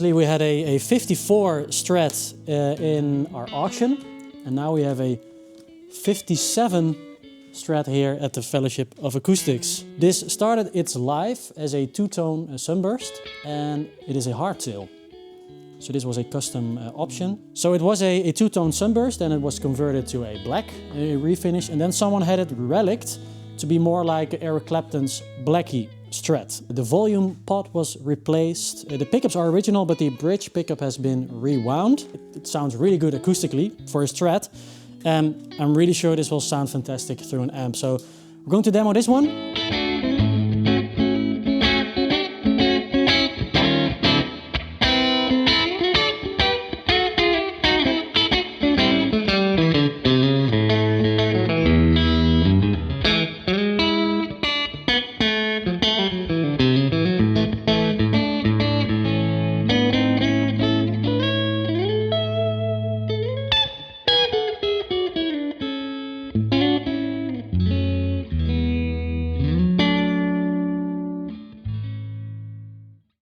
We had a 54 Strat in our auction, and now we have a 57 Strat here at the Fellowship of Acoustics. This started its life as a two-tone sunburst, and it is a hardtail. So this was a custom option. So it was a two-tone sunburst, and it was converted to a black refinish, and then someone had it relicked to be more like Eric Clapton's Blackie Strat. The volume pot was replaced. The pickups are original, but the bridge pickup has been rewound. It sounds really good acoustically for a Strat. I'm really sure this will sound fantastic through an amp. So we're going to demo this one.